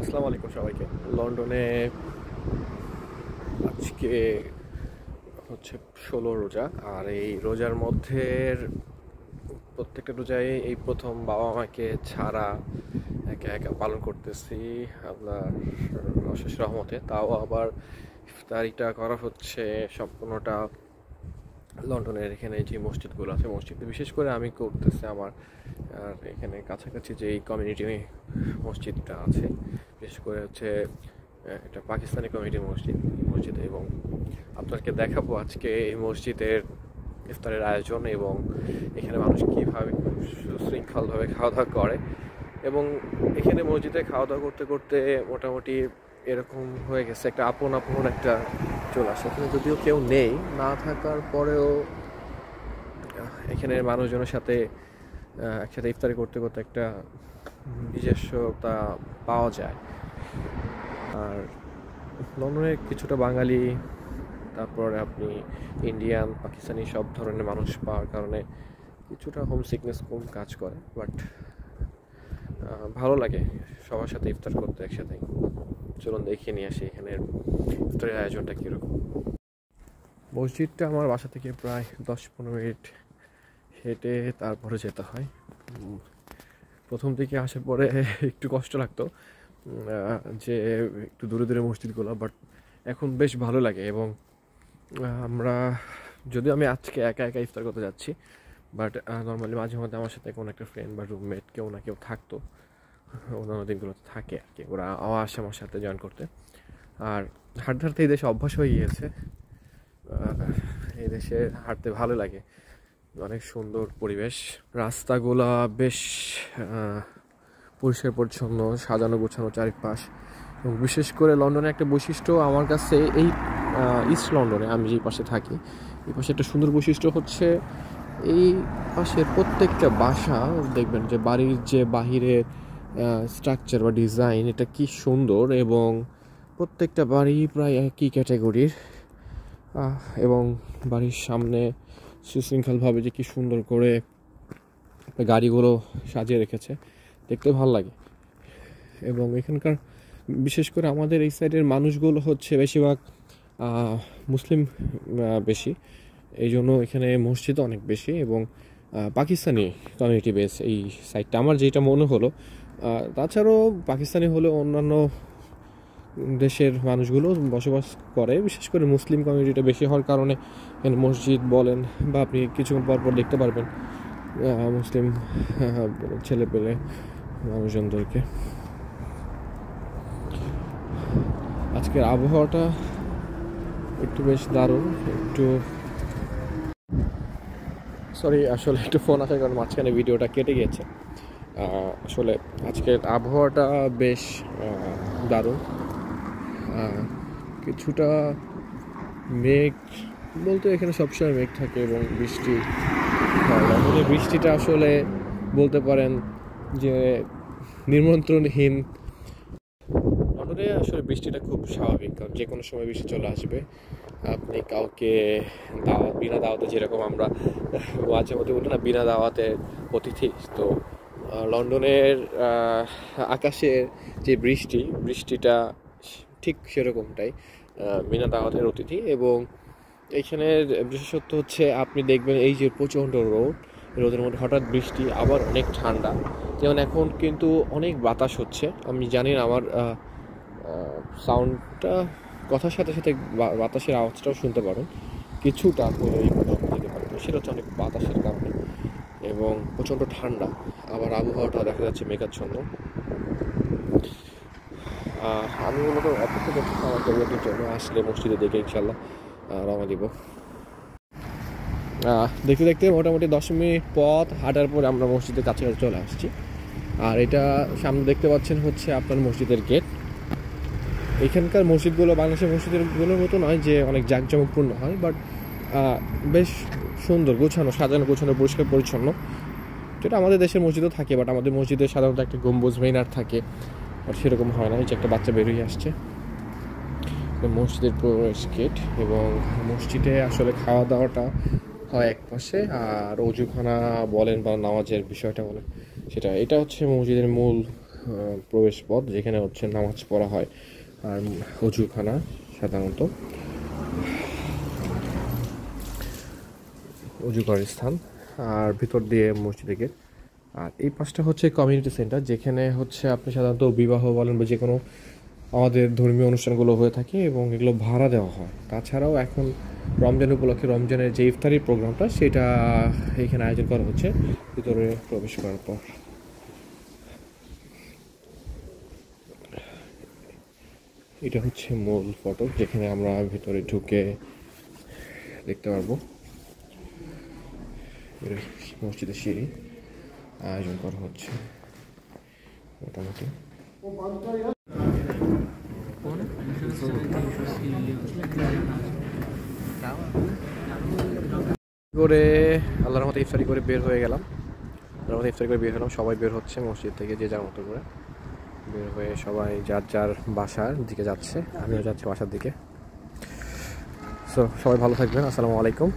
আসসালামু আলাইকুম সবাইকে। লন্ডনে আজকে হচ্ছে ১৬ রোজা। আর এই রোজার মধ্যে প্রত্যেকটা রোজায় এই প্রথম বাবা মাকে ছাড়া একা একা পালন করতেছি আপনার অশেষ রহমতে। তাও আবার ইফতারিটা করা হচ্ছে সম্পূর্ণটা লন্ডনের এখানে যে মসজিদগুলো আছে, মসজিদে বিশেষ করে আমি করতেছি আমার। আর এখানে কাছাকাছি যে এই কমিউনিটি মসজিদটা আছে, বিশেষ করে হচ্ছে এটা পাকিস্তানি কমিউনিটি মসজিদ এবং আপনাকে দেখাবো আজকে এই মসজিদের ইফতারের আয়োজন এবং এখানে মানুষ কীভাবে সুশৃঙ্খলভাবে খাওয়া দাওয়া করে। এবং এখানে মসজিদে খাওয়া দাওয়া করতে করতে মোটামুটি এরকম হয়ে গেছে, একটা আপন আপন একটা চলে আসে। এখানে যদিও কেউ নেই, না থাকার পরেও এখানের মানুষজনের সাথে একসাথে ইফতারি করতে করতে একটা নিজস্বতা পাওয়া যায়। আর লন্ডনে কিছুটা বাঙালি, তারপরে আপনি ইন্ডিয়ান, পাকিস্তানি সব ধরনের মানুষ পাওয়ার কারণে কিছুটা হোম সিকনেস কম কাজ করে, বাট ভালো লাগে সবার সাথে ইফতার করতে একসাথে। চলুন দেখিয়ে নিয়ে আসি এখানের ইফতারের আয়োজনটা কীরকম। মসজিদটা আমার বাসা থেকে প্রায় 10-15 মিনিট হেঁটে তারপরে যেতে হয়। প্রথম দিকে আসার পরে একটু কষ্ট লাগতো যে একটু দূরে দূরে মসজিদগুলো, বাট এখন বেশ ভালো লাগে। এবং যদিও আমি আজকে একা একা ইফতার করতে যাচ্ছি, বাট নর্মালি মাঝে মধ্যে আমার সাথে কোনো একটা ফ্রেন্ড বা রুমমেট কেউ না কেউ থাকতো, অন্যান্য দিনগুলোতে থাকে আর কি, ওরা আসে আমার সাথে জয়েন করতে। আর হাঁটতে হাঁটতে এই দেশে অভ্যাস হয়ে গিয়েছে, এই দেশে হাঁটতে ভালো লাগে। অনেক সুন্দর পরিবেশ, রাস্তাগুলা বেশ পরিষ্কার পরিচ্ছন্ন, সাজানো গোছানো চারিপাশ। এবং বিশেষ করে লন্ডনে একটা বৈশিষ্ট্য আমার কাছে, এই ইস্ট লন্ডনে আমি যে পাশে থাকি, এই পাশে একটা সুন্দর বৈশিষ্ট্য হচ্ছে এই পাশের প্রত্যেকটা বাসা দেখবেন যে বাড়ির যে বাহিরের স্ট্রাকচার বা ডিজাইন, এটা কি সুন্দর। এবং প্রত্যেকটা বাড়ি প্রায় একই ক্যাটাগরির, এবং বাড়ির সামনে সুশৃঙ্খলভাবে যে কি সুন্দর করে গাড়িগুলো সাজিয়ে রেখেছে, দেখতে ভালো লাগে। এবং এখানকার বিশেষ করে আমাদের এই সাইডের মানুষগুলো হচ্ছে বেশিরভাগ মুসলিম বেশি, এই জন্য এখানে মসজিদ অনেক বেশি এবং পাকিস্তানি কমিউনিটি বেস এই সাইডটা আমার যেটা মনে হলো। তাছাড়াও পাকিস্তানি হলেও অন্যান্য দেশের মানুষগুলো বসবাস করে, বিশেষ করে মুসলিম কমিউনিটিটা বেশি হওয়ার কারণে এখানে মসজিদ বলেন বা আপনি কিছুক্ষণ পর দেখতে পারবেন মুসলিম ছেলে পেলে মানুষজনদেরকে। আজকের আবহাওয়াটা একটু বেশ দারুণ। সরি, আসলে একটু ফোন আসার কারণে মাঝখানে ভিডিওটা কেটে গিয়েছে। আসলে আজকের আবহাওয়াটা বেশ দারুণ। কিছুটা মেঘ বলতে এখানে সবসময় মেঘ থাকে এবং বৃষ্টি হয়। বৃষ্টিটা আসলে বলতে পারেন যে নিমন্ত্রণহীন। লন্ডনে আসলে বৃষ্টিটা খুব স্বাভাবিক, কারণ যে কোনো সময় বৃষ্টি চলে আসবে। আপনি কাউকে বিনা দাওয়াতে, যেরকম আমরা মাঝে মধ্যে বলি না বিনা দাওয়াতে অতিথি, তো লন্ডনের আকাশের যে বৃষ্টিটা ঠিক সেরকমটাই, বিনা দাওয়াতের অতিথি। এবং এইখানের বিশেষত্ব হচ্ছে আপনি দেখবেন এই যে প্রচণ্ড রোদের মধ্যে হঠাৎ বৃষ্টি, আবার অনেক ঠান্ডা। যেমন এখন কিন্তু অনেক বাতাস হচ্ছে, আমি জানি না আমার সাউন্ডটা কথার সাথে সাথে বাতাসের আওয়াজটাও শুনতে পারেন কিছুটা হলেও, দিতে পারেন। সেটা হচ্ছে অনেক বাতাসের কারণে এবং প্রচণ্ড ঠান্ডা। আবার আবহাওয়াটা দেখা যাচ্ছে মেঘাচ্ছন্ন। আমি মূলত অপেক্ষা করছি আমার পরিবর্তনের জন্য, আসলে মসজিদে দেখে ইনশাল্লাহ রওনা দিব। দেখতে দেখতে মোটামুটি 10 মিনিট পথ হাঁটার পরে আমরা মসজিদের কাছাকাছি চলে আসছি। আর এটা সামনে দেখতে পাচ্ছেন হচ্ছে আপনার মসজিদের গেট। এখানকার মসজিদগুলো বাংলাদেশের মসজিদগুলোর মতো নয় যে অনেক জাঁকজমকপূর্ণ হয়, বাট বেশ সুন্দর গোছানো, সাজানো গোছানো, পরিষ্কার পরিচ্ছন্ন, যেটা আমাদের দেশের মসজিদও থাকে। বাট আমাদের মসজিদে সাধারণত একটা গম্বুজ মিনার থাকে, বাট সেরকম হয় না। এই যে একটা বাচ্চা বেরিয়ে আসছে, মসজিদের প্রবেশ গেট। এবং মসজিদে আসলে খাওয়া দাওয়াটা হয় এক পাশে, আর অজুখানা বলেন বা নামাজের বিষয়টা বলেন সেটা, এটা হচ্ছে মসজিদের মূল প্রবেশ পথ, যেখানে হচ্ছে নামাজ পড়া হয় আর অজুখানা সাধারণত অজু করার স্থান, আর ভিতর দিয়ে মসজিদে গেট। আর এই পাশটা হচ্ছে কমিউনিটি সেন্টার, যেখানে হচ্ছে আপনি সাধারণত বিবাহ বলেন বা যে কোনো আমাদের ধর্মীয় অনুষ্ঠানগুলো হয়ে থাকে এবং এগুলো ভাড়া দেওয়া হয়। তাছাড়াও এখন রমজান উপলক্ষে রমজানের যে ইফতারি প্রোগ্রামটা সেটা এখানে আয়োজন করা হচ্ছে ভিতরে প্রবেশ করার পর। এটা হচ্ছে মূল ফটক, যেখানে আমরা ভিতরে ঢুকে দেখতে পারবো মসজিদের সিঁড়ি আয়োজন করা হচ্ছে মোটামুটি। করে আল্লাহর রহমতে ইফতারি করে বের হয়ে গেলাম, সবাই বের হচ্ছে মসজিদ থেকে, যে যার মতো করে বের হয়ে সবাই যার যার বাসার দিকে যাচ্ছে, আমিও যাচ্ছি বাসার দিকে। সো সবাই ভালো থাকবেন, আসসালামু আলাইকুম।